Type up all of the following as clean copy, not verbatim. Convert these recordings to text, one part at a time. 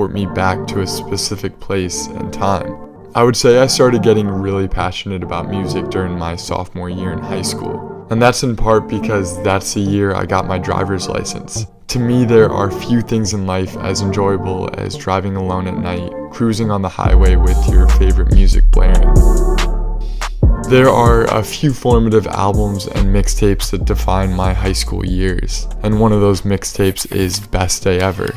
transport me back to a specific place and time. I would say I started getting really passionate about music during my sophomore year in high school, and that's in part because that's the year I got my driver's license. To me, there are few things in life as enjoyable as driving alone at night, cruising on the highway with your favorite music blaring. There are a few formative albums and mixtapes that define my high school years, and one of those mixtapes is Best Day Ever.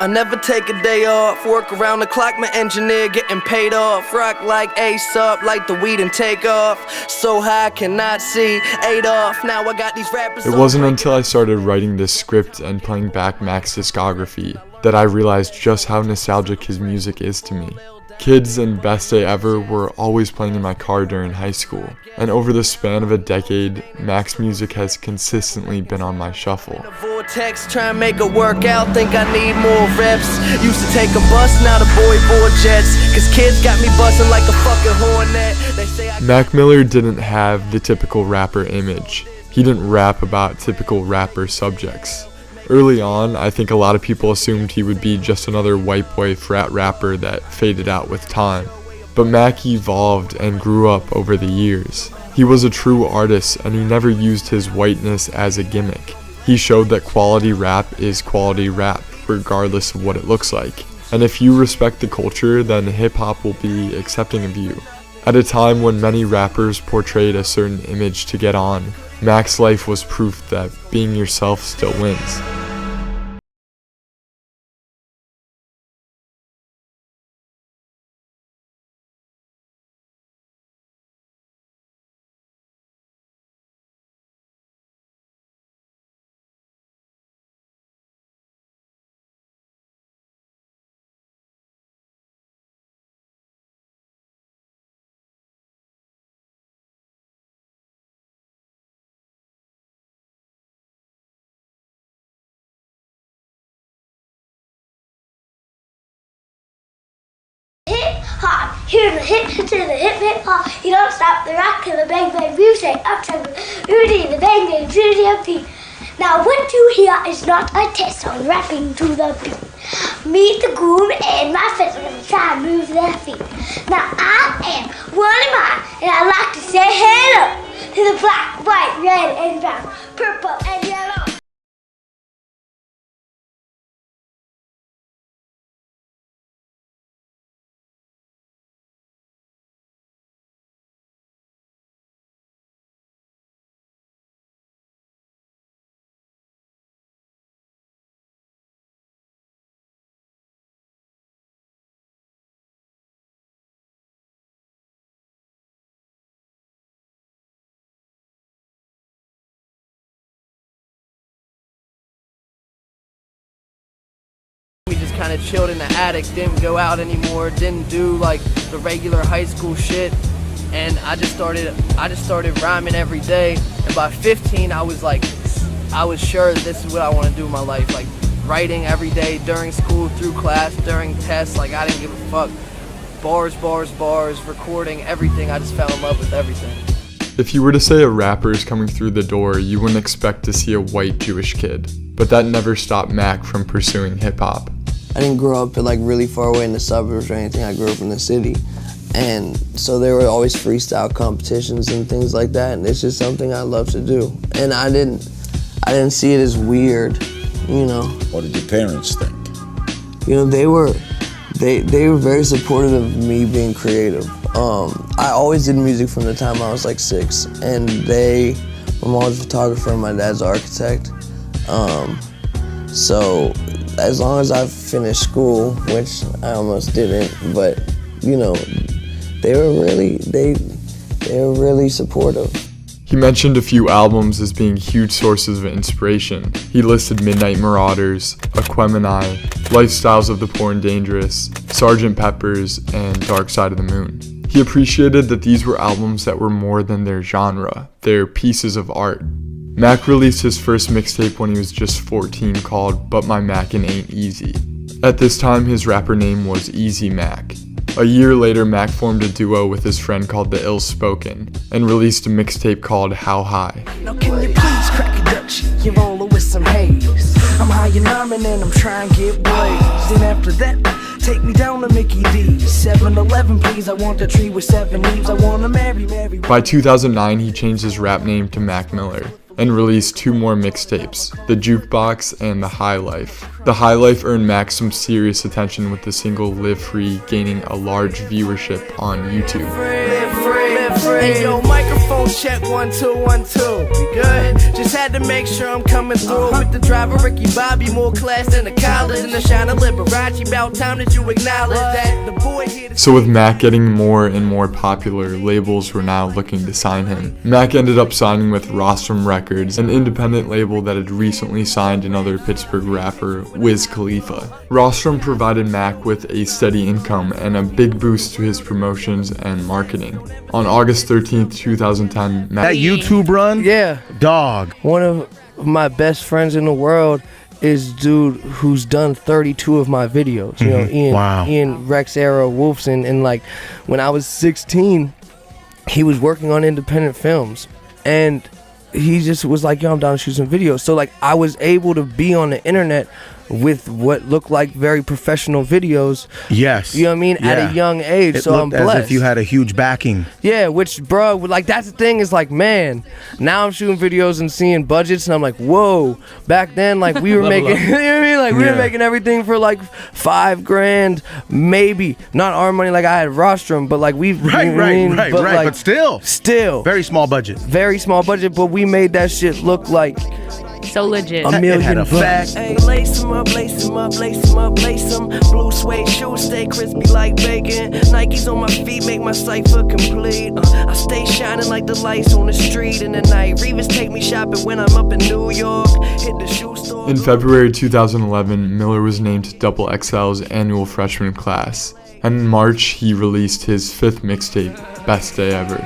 I never take a day off, work around the clock, my engineer getting paid off. Rock like Ace up, like the weed and take off. So high I cannot see, Adolf. Now I got these rappers. It wasn't until I started writing this script and playing back Mac's discography that I realized just how nostalgic his music is to me. Kids and Best Day Ever were always playing in my car during high school, and over the span of a decade, Mac's music has consistently been on my shuffle. Vortex, try and make it work out, think I need more reps. Used to take a bus, now the boy board jets, cause kids got me buzzing like a fucking hornet. They say Mac Miller didn't have the typical rapper image. He didn't rap about typical rapper subjects. Early on, I think a lot of people assumed he would be just another white boy frat rapper that faded out with time. But Mac evolved and grew up over the years. He was a true artist, and he never used his whiteness as a gimmick. He showed that quality rap is quality rap, regardless of what it looks like. And if you respect the culture, then hip-hop will be accepting of you. At a time when many rappers portrayed a certain image to get on, Mac's life was proof that being yourself still wins. Here's the hip to the hip hop. You don't stop the rock to the bang bang music. Up to the Rudy, the bang bang Rudy and Pete. Now what you hear is not a test on rapping to the beat. Meet the groom and my friends are gonna try and move their feet. Now I am one man, and I like to say hello to the black, white, red, and brown, purple, and yellow. We just kind of chilled in the attic, didn't go out anymore, didn't do like the regular high school shit, and I just started rhyming every day. And by 15, I was sure this is what I want to do in my life, like writing every day during school, through class, during tests. Like I didn't give a fuck. Bars, recording, everything. I just fell in love with everything. If you were to say a rapper is coming through the door, you wouldn't expect to see a white Jewish kid. But that never stopped Mac from pursuing hip-hop. I didn't grow up like really far away in the suburbs or anything. I grew up in the city. And so there were always freestyle competitions and things like that, and it's just something I love to do. And I didn't see it as weird, you know. What did your parents think? You know, they were very supportive of me being creative. I always did music from the time I was like 6, and my mom's a photographer and my dad's an architect. So as long as I finished school, which I almost didn't, but you know, they were really supportive. He mentioned a few albums as being huge sources of inspiration. He listed Midnight Marauders, Aquemini, Lifestyles of the Poor and Dangerous, Sgt. Pepper's, and Dark Side of the Moon. He appreciated that these were albums that were more than their genre, they're pieces of art. Mac released his first mixtape when he was just 14 called But My Mackin' Ain't Easy. At this time, his rapper name was Easy Mac. A year later, Mac formed a duo with his friend called The Ill Spoken and released a mixtape called How High. Now can you please crack a Dutch? You're rolling with some haze. I'm high and arming and I'm trying to get blazed. Then after that, take me down to Mickey D's. 7-Eleven, please. I want a tree with 7 leaves. I want to marry. By 2009, he changed his rap name to Mac Miller and released 2 more mixtapes, The Jukebox and The High Life. The High Life earned Mac some serious attention with the single Live Free gaining a large viewership on YouTube. Hey yo, microphone check 1 2 1 2. We good? Just had to make sure I'm coming through with the driver Ricky Bobby, more class than a college and the shine of Liberace. About time that you acknowledge that the boy here. So with Mac getting more and more popular, labels were now looking to sign him. Mac ended up signing with Rostrum Records, an independent label that had recently signed another Pittsburgh rapper, Wiz Khalifa. Rostrum provided Mac with a steady income and a big boost to his promotions and marketing. On August 13th, 2010, Mac... That YouTube run? Yeah. Dog. One of my best friends in the world is dude who's done 32 of my videos. You know, Ian Rex Era Wolfson, and like when I was 16, he was working on independent films, and he just was like, yo, I'm down to shoot some videos. So like I was able to be on the internet with what looked like very professional videos. Yes. You know what I mean? Yeah. At a young age. It so I'm looked blessed. as if you had a huge backing. Yeah, which, bro, like that's the thing is like, man, now I'm shooting videos and seeing budgets and I'm like, whoa. Back then, like we were making, you know what I mean? Like we were making everything for like $5,000, maybe. Not our money like I had Rostrum, but like we Right. But still. Very small budget. Very small budget, but we made that shit look like so legit. $1 million. It had effect. Hey, lace 'em up, lace 'em up, lace 'em up, lace 'em. Blue suede shoes stay crispy like bacon. Nikes on my feet make my cipher complete. I stay shining like the lights on the street in the night. Revis take me shopping when I'm up in New York. Hit the shoe store. In February 2011, Miller was named Double XL's annual freshman class. And in March, he released his 5th mixtape, Best Day Ever.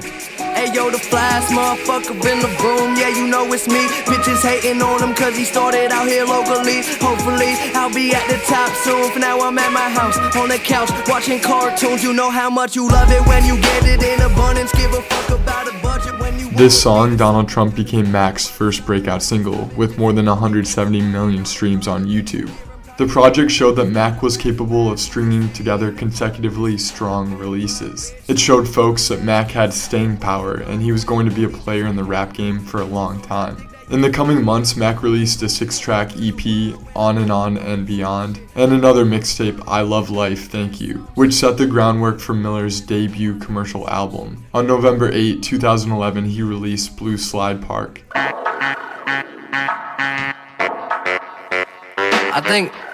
Hey yo, the flyest motherfucker in the room, yeah, you know it's me. Bitches hating on him cause he started out here locally. Hopefully, I'll be at the top soon. For now, I'm at my house, on the couch, watching cartoons. You know how much you love it when you get it in abundance. Give a fuck about a budget when you... This song, Donald Trump, became Mac's first breakout single, with more than 170 million streams on YouTube. The project showed that Mac was capable of stringing together consecutively strong releases. It showed folks that Mac had staying power and he was going to be a player in the rap game for a long time. In the coming months, Mac released a 6-track EP, On and Beyond, and another mixtape, I Love Life, Thank You, which set the groundwork for Miller's debut commercial album. On November 8, 2011, he released Blue Slide Park.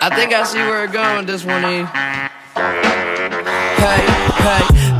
I think I see where it's going, this one here. Hey,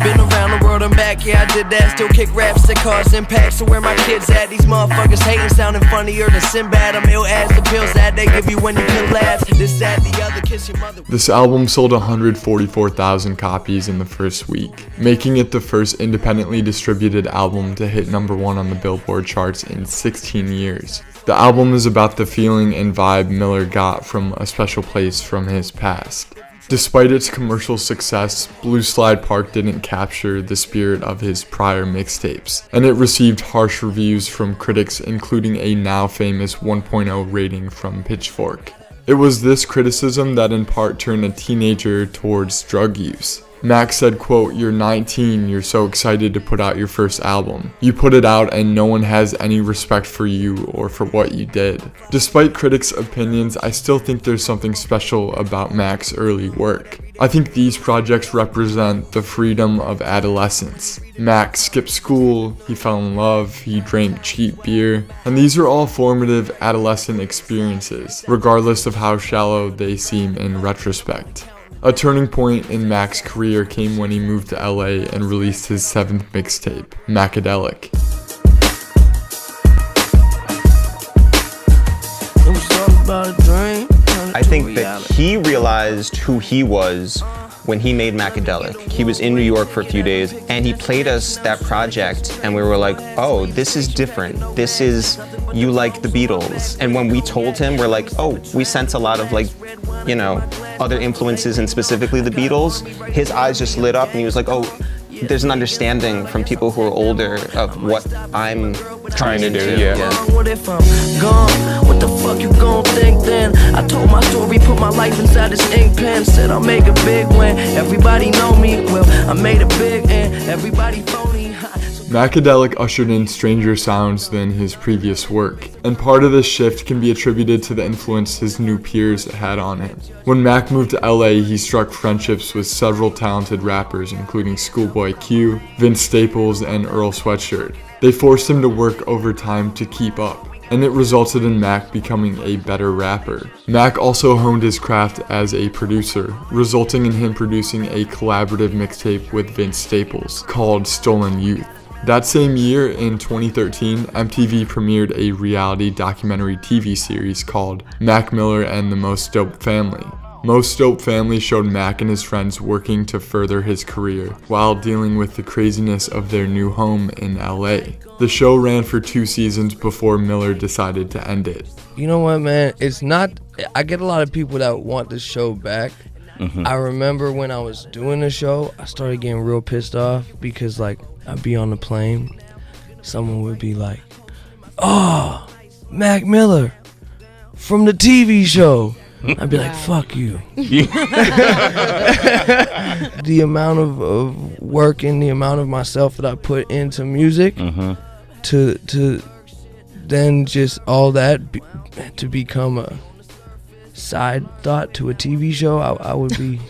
been around the world and back, yeah, I did that. Still kick raps that cause impact. So where my kids at? These motherfuckers hating, sounding funnier than Sinbad. I'm ill as the pills that they give you when you can laugh. This, that, the other, kiss your mother. This album sold 144,000 copies in the first week, making it the first independently distributed album to hit #1 on the Billboard charts in 16 years. The album is about the feeling and vibe Miller got from A Special Place from his past. Despite its commercial success, Blue Slide Park didn't capture the spirit of his prior mixtapes, and it received harsh reviews from critics, including a now famous 1.0 rating from Pitchfork. It was this criticism that in part turned a teenager towards drug use. Mac said, quote, "You're 19, you're so excited to put out your first album. You put it out and no one has any respect for you or for what you did." Despite critics' opinions, I still think there's something special about Mac's early work. I think these projects represent the freedom of adolescence. Mac skipped school, he fell in love, he drank cheap beer, and these are all formative adolescent experiences, regardless of how shallow they seem in retrospect. A turning point in Mac's career came when he moved to LA and released his 7th mixtape, Macadelic. I think that he realized who he was when he made Macadelic. He was in New York for a few days, and he played us that project, and we were like, oh, this is different. This is, you like the Beatles. And when we told him, we're like, oh, we sense a lot of like, you know, other influences, and specifically the Beatles. His eyes just lit up, and he was like, oh, there's an understanding from people who are older of what I'm trying to do. Yeah. What if I'm gone? What the fuck you gon' think then? I told my story, put my life inside this ink pen. Said I'll make a big win. Everybody know me. Well, I made it big and everybody phony. Macadelic ushered in stranger sounds than his previous work, and part of this shift can be attributed to the influence his new peers had on him. When Mac moved to LA, he struck friendships with several talented rappers, including Schoolboy Q, Vince Staples, and Earl Sweatshirt. They forced him to work overtime to keep up, and it resulted in Mac becoming a better rapper. Mac also honed his craft as a producer, resulting in him producing a collaborative mixtape with Vince Staples called Stolen Youth. That same year, in 2013, MTV premiered a reality documentary TV series called Mac Miller and the Most Dope Family. Most Dope Family showed Mac and his friends working to further his career while dealing with the craziness of their new home in LA. The show ran for 2 seasons before Miller decided to end it. You know what, man? It's not, I get a lot of people that want the show back. I remember when I was doing the show, I started getting real pissed off because, like, I'd be on the plane, someone would be like, oh, Mac Miller from the TV show. I'd be like, fuck you. The amount of work and the amount of myself that I put into music to then just all that to become a side thought to a TV show, I would be...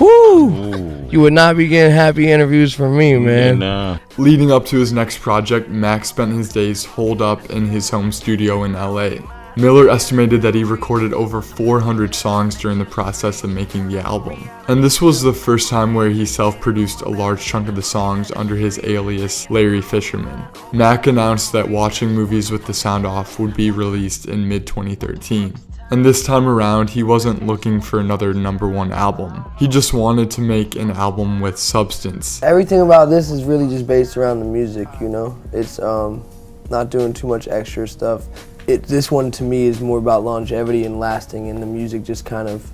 Whoo! You would not be getting happy interviews from me, man. Nah. Leading up to his next project, Mac spent his days holed up in his home studio in LA. Miller estimated that he recorded over 400 songs during the process of making the album. And this was the first time where he self-produced a large chunk of the songs under his alias Larry Fisherman. Mac announced that Watching Movies with the Sound Off would be released in mid-2013. And this time around, he wasn't looking for another #1 album. He just wanted to make an album with substance. Everything about this is really just based around the music, you know? It's not doing too much extra stuff. This one to me is more about longevity and lasting, and the music just kind of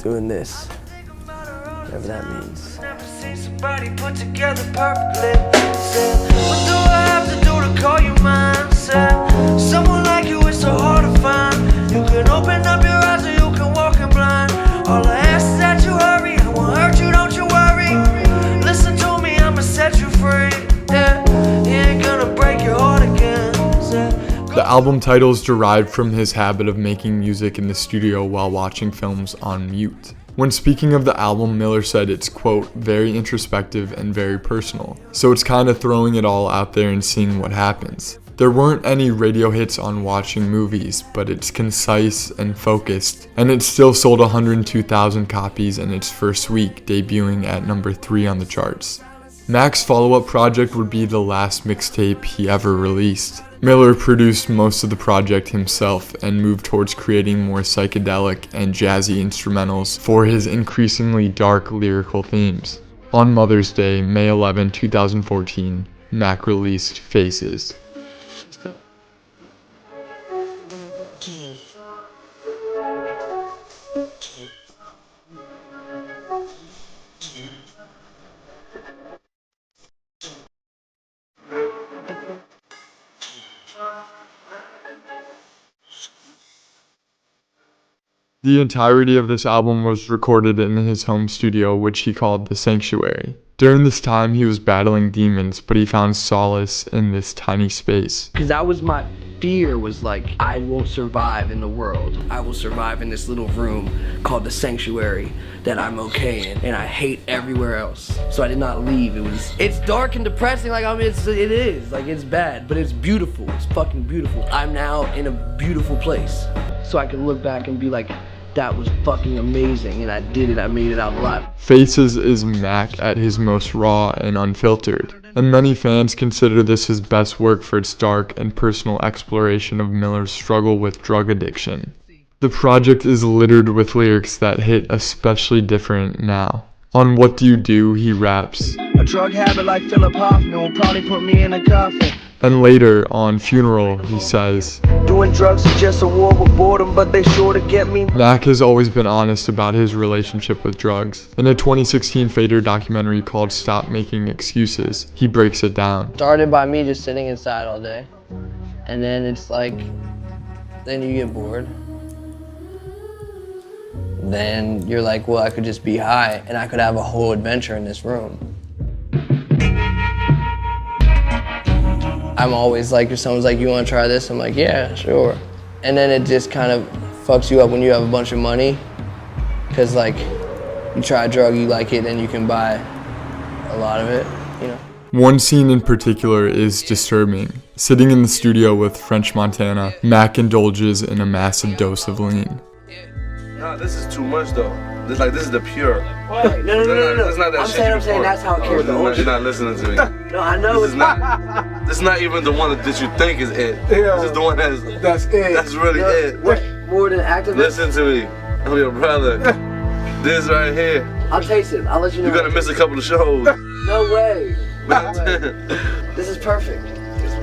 doing this, whatever that means. Never seen somebody put together perfectly. What do I have to do to call you mine? Someone like you is so hard to find. You can open up your eyes or you can walk in blind. All I ask is that you hurry. I won't hurt you, don't you worry. Listen to me, I'ma set you free. Yeah, he ain't gonna break your heart again. The album title is derived from his habit of making music in the studio while watching films on mute. When speaking of the album, Miller said it's, quote, very introspective and very personal, so it's kind of throwing it all out there and seeing what happens. There weren't any radio hits on Watching Movies, but it's concise and focused, and it still sold 102,000 copies in its first week, debuting at #3 on the charts. Mac's follow-up project would be the last mixtape he ever released. Miller produced most of the project himself and moved towards creating more psychedelic and jazzy instrumentals for his increasingly dark lyrical themes. On Mother's Day, May 11, 2014, Mac released Faces. The entirety of this album was recorded in his home studio, which he called The Sanctuary. During this time, he was battling demons, but he found solace in this tiny space. Because that was my fear, was like, I won't survive in the world. I will survive in this little room called The Sanctuary that I'm okay in, and I hate everywhere else. So I did not leave. It's dark and depressing, like, I mean, it is, like, it's bad, but it's beautiful. It's fucking beautiful. I'm now in a beautiful place. So I can look back and be like, that was fucking amazing, and I did it, I made it out alive. Faces is Mac at his most raw and unfiltered, and many fans consider this his best work for its dark and personal exploration of Miller's struggle with drug addiction. The project is littered with lyrics that hit especially different now. On What Do You Do, he raps. A drug habit like Philip Hoffman will probably put me in a coffin. And later, on Funeral, he says, Doing drugs is just a war with boredom, but they sure to get me. Mac has always been honest about his relationship with drugs. In a 2016 Fader documentary called Stop Making Excuses, he breaks it down. Started by me just sitting inside all day. And then it's like, then you get bored. Then you're like, well, I could just be high and I could have a whole adventure in this room. I'm always like, if someone's like, you want to try this? I'm like, yeah, sure. And then it just kind of fucks you up when you have a bunch of money. Because like, you try a drug, you like it, and you can buy a lot of it, you know? One scene in particular is disturbing. Sitting in the studio with French Montana, Mac indulges in a massive dose of lean. Nah, this is too much though. This is the pure. Wait, no. It's not that I'm shit. saying that's how it cures the You're ocean. not listening to me. No, I know This is not. This is not even the one that you think is it. This is the one that's it. That's really it. More than activist. Listen to me. I'm your brother. This right here. I'll taste it. I'll let you know. You're gonna miss a couple of shows. No way. No way. This is perfect. It's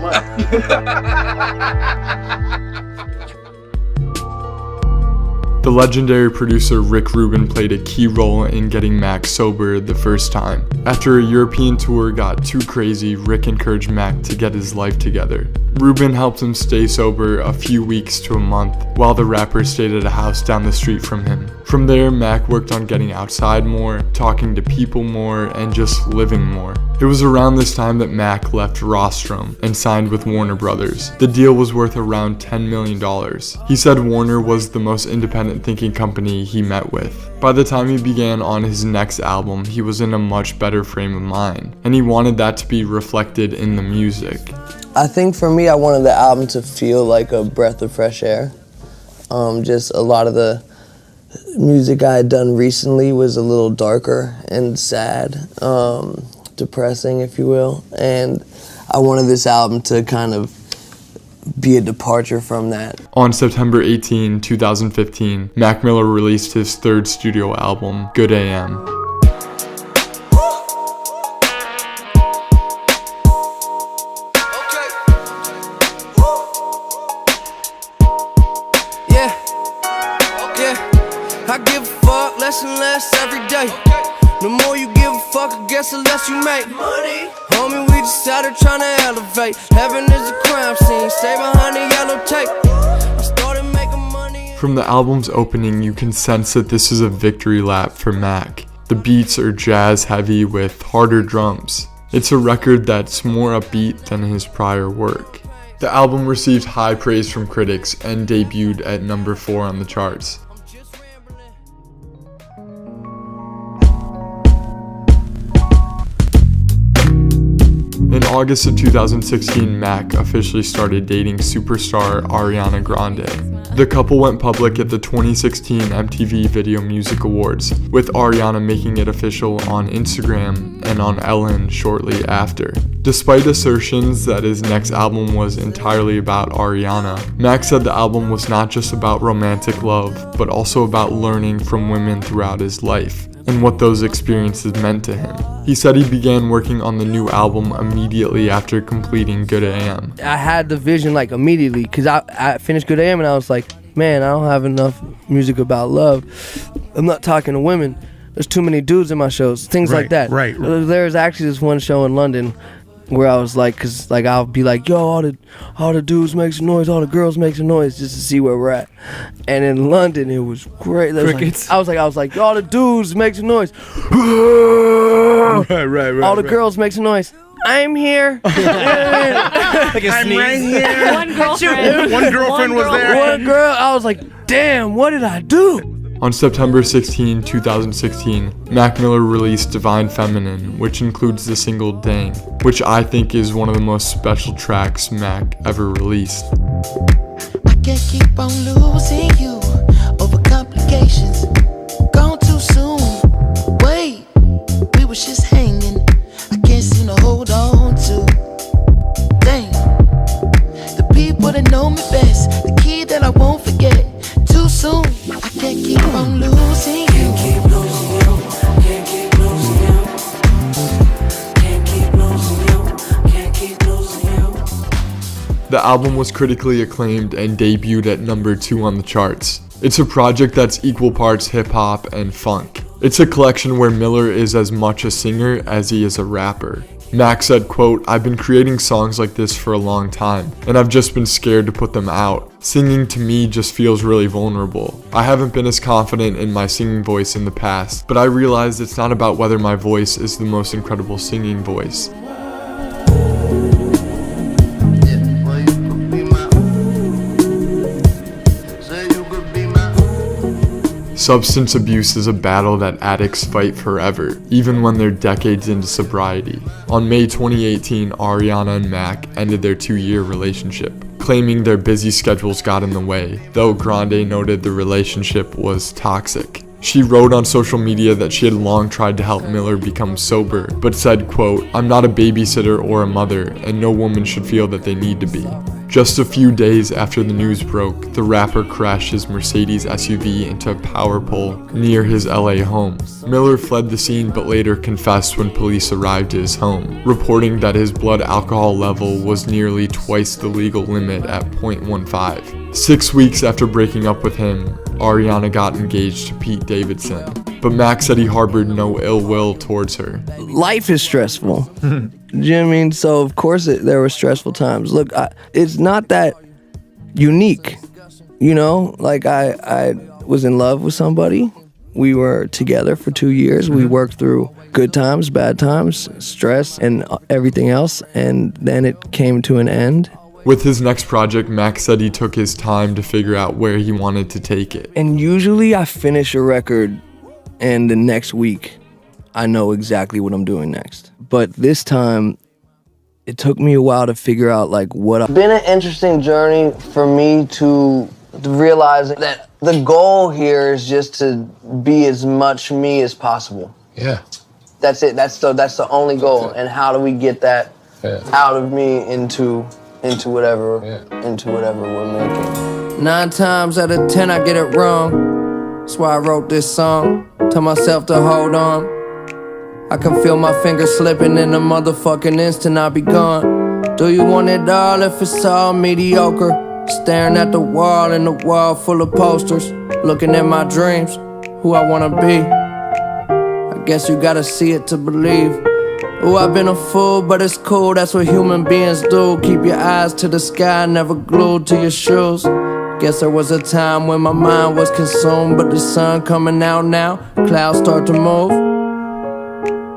The legendary producer Rick Rubin played a key role in getting Mac sober the first time. After a European tour got too crazy, Rick encouraged Mac to get his life together. Rubin helped him stay sober a few weeks to a month, while the rapper stayed at a house down the street from him. From there, Mac worked on getting outside more, talking to people more, and just living more. It was around this time that Mac left Rostrum and signed with Warner Brothers. The deal was worth around $10 million. He said Warner was the most independent thinking company he met with. By the time he began on his next album, he was in a much better frame of mind, and he wanted that to be reflected in the music. I think for me, I wanted the album to feel like a breath of fresh air. Just a lot of the music I had done recently was a little darker and sad, depressing, if you will. And I wanted this album to kind of be a departure from that. On September 18, 2015, Mac Miller released his third studio album, Good AM. I give a fuck less and less every day. The more you give a fuck, I guess the less you make money. Homie, we just out here trying to elevate. Heaven is a crime scene, stay behind the yellow tape. I started making money. From the album's opening, you can sense that this is a victory lap for Mac. The beats are jazz heavy with harder drums. It's a record that's more upbeat than his prior work. The album received high praise from critics and debuted at number 4 on the charts. In August of 2016, Mac officially started dating superstar Ariana Grande. The couple went public at the 2016 MTV Video Music Awards, with Ariana making it official on Instagram and on Ellen shortly after. Despite assertions that his next album was entirely about Ariana, Mac said the album was not just about romantic love, but also about learning from women throughout his life and what those experiences meant to him. He said he began working on the new album immediately after completing Good AM. I had the vision like immediately, because I finished Good AM and I was like, man, I don't have enough music about love. I'm not talking to women. There's too many dudes in my shows, things like that. Right. There's actually this one show in London where I was like, cause like I'll be like, yo, all the dudes make some noise, all the girls make some noise, just to see where we're at. And in London, it was great. Crickets. I was like, all the dudes make some noise. Right. All the girls make some noise. I'm here. Like a sneeze. Right here. One girlfriend. One girlfriend was there. One girl. I was like, damn, what did I do? On September 16, 2016, Mac Miller released Divine Feminine, which includes the single Dang, which I think is one of the most special tracks Mac ever released. I can't keep on losing you over complications. Gone too soon. Wait, we was just hanging. I can't seem to hold on to. Dang, the people that know me best, the key that I won't forget. Too soon. The album was critically acclaimed and debuted at number 2 on the charts. It's a project that's equal parts hip-hop and funk. It's a collection where Miller is as much a singer as he is a rapper. Mac said, quote, "I've been creating songs like this for a long time, and I've just been scared to put them out. Singing to me just feels really vulnerable. I haven't been as confident in my singing voice in the past, but I realized it's not about whether my voice is the most incredible singing voice. Substance abuse is a battle that addicts fight forever, even when they're decades into sobriety. On May 2018, Ariana and Mac ended their 2-year relationship, claiming their busy schedules got in the way, though Grande noted the relationship was toxic. She wrote on social media that she had long tried to help Miller become sober, but said, quote, "I'm not a babysitter or a mother, and no woman should feel that they need to be." Just a few days after the news broke, the rapper crashed his Mercedes SUV into a power pole near his LA home. Miller fled the scene but later confessed when police arrived at his home, reporting that his blood alcohol level was nearly twice the legal limit at 0.15. 6 weeks after breaking up with him, Ariana got engaged to Pete Davidson, but Mac said he harbored no ill will towards her. Life is stressful. Do you know what I mean? So of course there were stressful times. Look, it's not that unique, you know? Like I was in love with somebody. We were together for 2 years. We worked through good times, bad times, stress, and everything else, and then it came to an end. With his next project, Mac said he took his time to figure out where he wanted to take it. And usually I finish a record and the next week I know exactly what I'm doing next. But this time, it took me a while to figure out like what It's been an interesting journey for me to realize that the goal here is just to be as much me as possible. Yeah. That's it. That's the only goal. And how do we get that out of me into whatever we're making. 9 times out of 10 I get it wrong. That's why I wrote this song. Tell myself to hold on. I can feel my fingers slipping in a motherfucking instant I'll be gone. Do you want it all if it's all mediocre? Staring at the wall and the wall full of posters. Looking at my dreams, who I wanna be. I guess you gotta see it to believe. Ooh, I've been a fool, but it's cool, that's what human beings do. Keep your eyes to the sky, never glued to your shoes. Guess there was a time when my mind was consumed, but the sun coming out now, clouds start to move.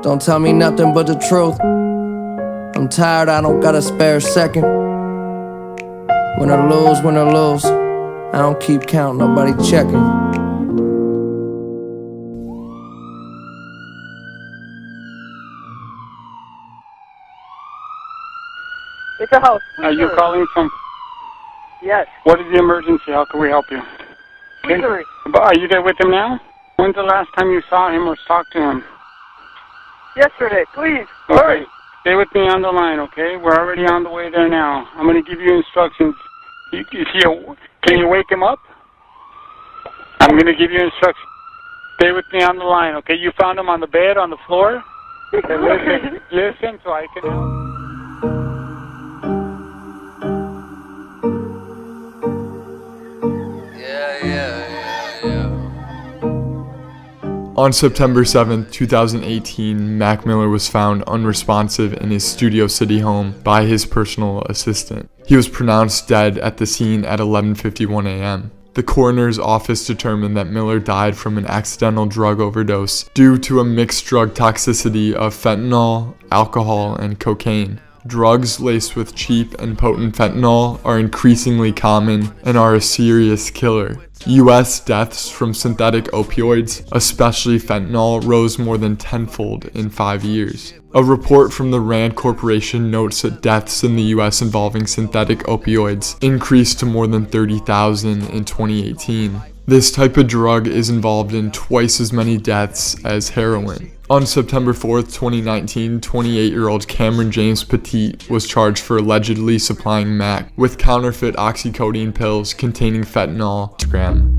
Don't tell me nothing but the truth. I'm tired, I don't got a spare second. When I lose, I don't keep count, nobody checking. It's a house. Are you calling from? Yes. What is the emergency? How can we help you? Okay. But are you there with him now? When's the last time you saw him or talked to him? Yesterday, please. Okay. Hurry. Stay with me on the line, okay? We're already on the way there now. I'm going to give you instructions. Can you wake him up? I'm going to give you instructions. Stay with me on the line, okay? You found him on the bed, on the floor? Okay, listen so I can help. On September 7, 2018, Mac Miller was found unresponsive in his Studio City home by his personal assistant. He was pronounced dead at the scene at 11:51 a.m. The coroner's office determined that Miller died from an accidental drug overdose due to a mixed drug toxicity of fentanyl, alcohol, and cocaine. Drugs laced with cheap and potent fentanyl are increasingly common and are a serious killer. U.S. deaths from synthetic opioids, especially fentanyl, rose more than tenfold in 5 years. A report from the Rand Corporation notes that deaths in the U.S. involving synthetic opioids increased to more than 30,000 in 2018. This type of drug is involved in twice as many deaths as heroin. On September 4th, 2019, 28-year-old Cameron James Petite was charged for allegedly supplying Mac with counterfeit oxycodone pills containing fentanyl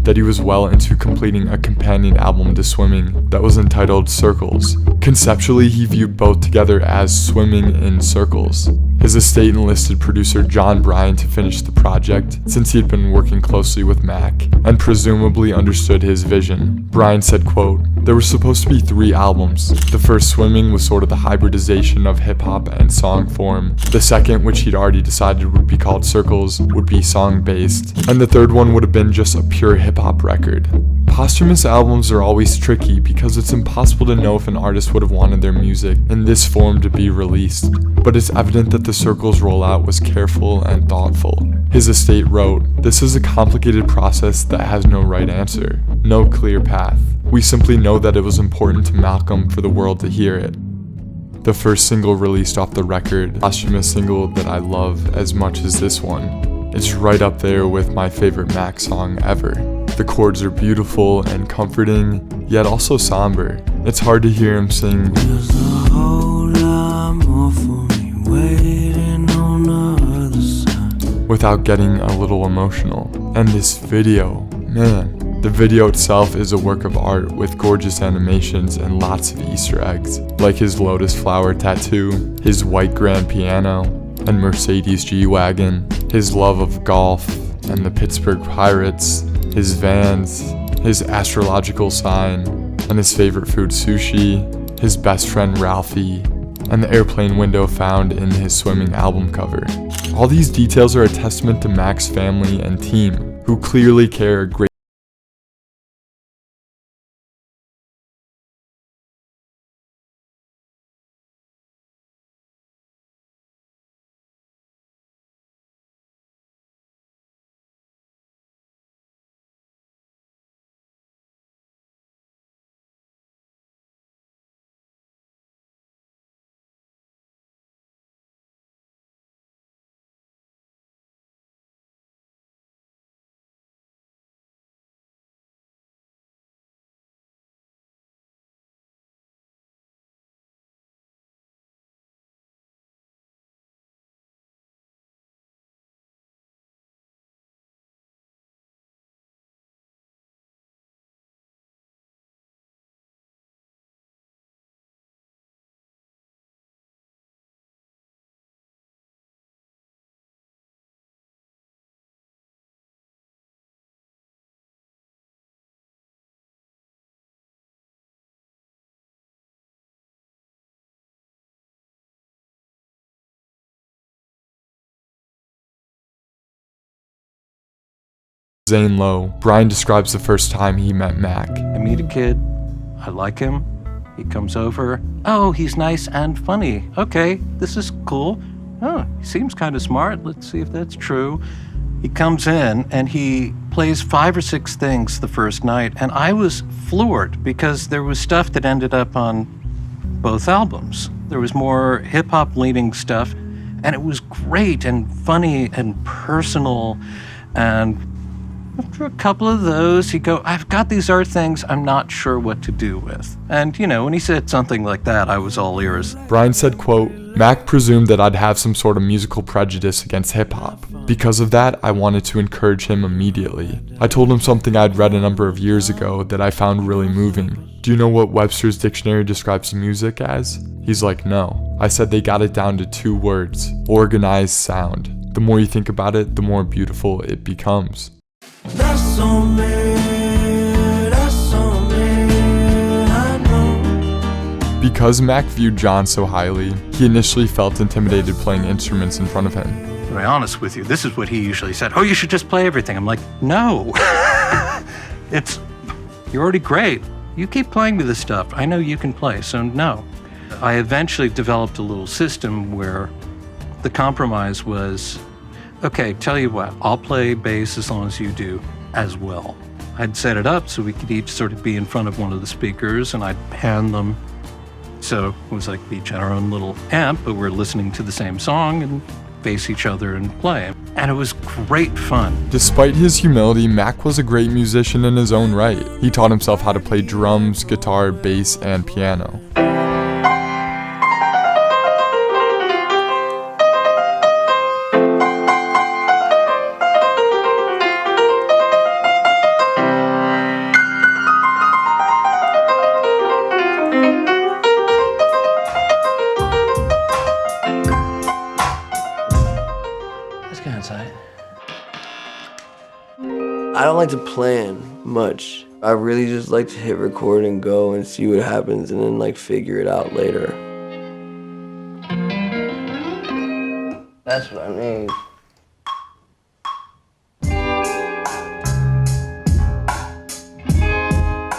that he was well into completing a companion album to Swimming that was entitled Circles. Conceptually, he viewed both together as swimming in circles. His estate enlisted producer John Bryan to finish the project, since he had been working closely with Mac, and presumably understood his vision. Bryan said, quote, "There were supposed to be 3 albums. The first, Swimming, was sort of the hybridization of hip-hop and song form. The second, which he'd already decided would be called Circles, would be song-based. And the third one would have been just a pure hip-hop record." Posthumous albums are always tricky because it's impossible to know if an artist would have wanted their music in this form to be released, but it's evident that the Circles rollout was careful and thoughtful. His estate wrote, "This is a complicated process that has no right answer, no clear path. We simply know that it was important to Malcolm for the world to hear it." The first single released off the record, posthumous single that I love as much as this one. It's right up there with my favorite Mac song ever. The chords are beautiful and comforting, yet also somber. It's hard to hear him sing without getting a little emotional. And this video, man, the video itself is a work of art with gorgeous animations and lots of Easter eggs, like his lotus flower tattoo, his white grand piano, and Mercedes G-Wagon, his love of golf and the Pittsburgh Pirates, his Vans, his astrological sign, and his favorite food sushi, his best friend Ralphie, and the airplane window found in his Swimming album cover. All these details are a testament to Mac's family and team, who clearly care a great Zane Lowe. Bryan describes the first time he met Mac. I meet a kid, I like him, he comes over, oh, he's nice and funny, okay, this is cool, oh, he seems kind of smart, let's see if that's true. He comes in and he plays 5 or 6 things the first night, and I was floored because there was stuff that ended up on both albums. There was more hip-hop leaning stuff, and it was great and funny and personal. And after a couple of those, he'd go, I've got these art things I'm not sure what to do with. And, you know, when he said something like that, I was all ears. Bryan said, quote, "Mac presumed that I'd have some sort of musical prejudice against hip-hop. Because of that, I wanted to encourage him immediately. I told him something I'd read a number of years ago that I found really moving. Do you know what Webster's dictionary describes music as? He's like, no. I said they got it down to 2 words, organized sound. The more you think about it, the more beautiful it becomes." That's on me, I know. Because Mac viewed John so highly, he initially felt intimidated playing instruments in front of him. To be honest with you, this is what he usually said. Oh, you should just play everything. I'm like, no. You're already great. You keep playing me this stuff. I know you can play, so no. I eventually developed a little system where the compromise was, okay, tell you what, I'll play bass as long as you do as well. I'd set it up so we could each sort of be in front of one of the speakers, and I'd pan them. So it was like we each had our own little amp, but we're listening to the same song and face each other and play. And it was great fun. Despite his humility, Mac was a great musician in his own right. He taught himself how to play drums, guitar, bass, and piano. inside? I don't like to plan much. I really just like to hit record and go and see what happens and then like figure it out later. That's what I mean.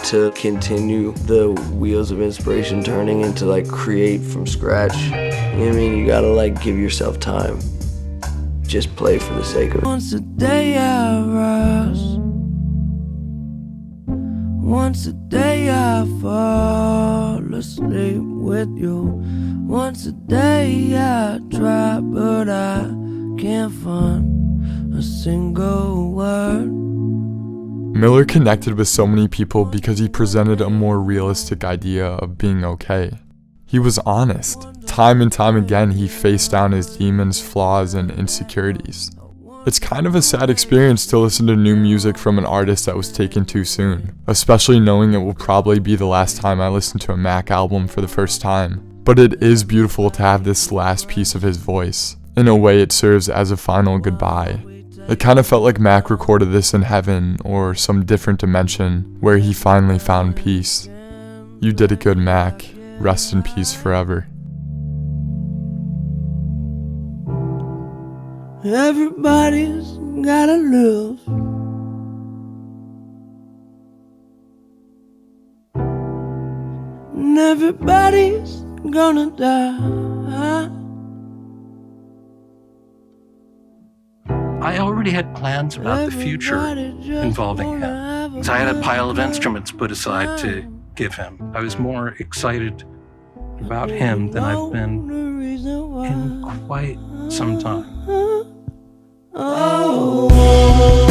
To continue the wheels of inspiration turning and to like create from scratch, you know what I mean? You gotta like give yourself time. Just play for the sake of it. Once a day I rise, once a day I fall asleep with you. Once a day I try, but I can't find a single word. Miller connected with so many people because he presented a more realistic idea of being okay. He was honest. Time and time again, he faced down his demons, flaws, and insecurities. It's kind of a sad experience to listen to new music from an artist that was taken too soon, especially knowing it will probably be the last time I listen to a Mac album for the first time. But it is beautiful to have this last piece of his voice. In a way, it serves as a final goodbye. It kind of felt like Mac recorded this in heaven or some different dimension where he finally found peace. You did it good, Mac. Rest in peace forever. Everybody's gotta lose. And everybody's gonna die. I already had plans about the future involving him. So I had a pile of instruments put aside to give him. I was more excited about him than I've been in quite some time. Oh.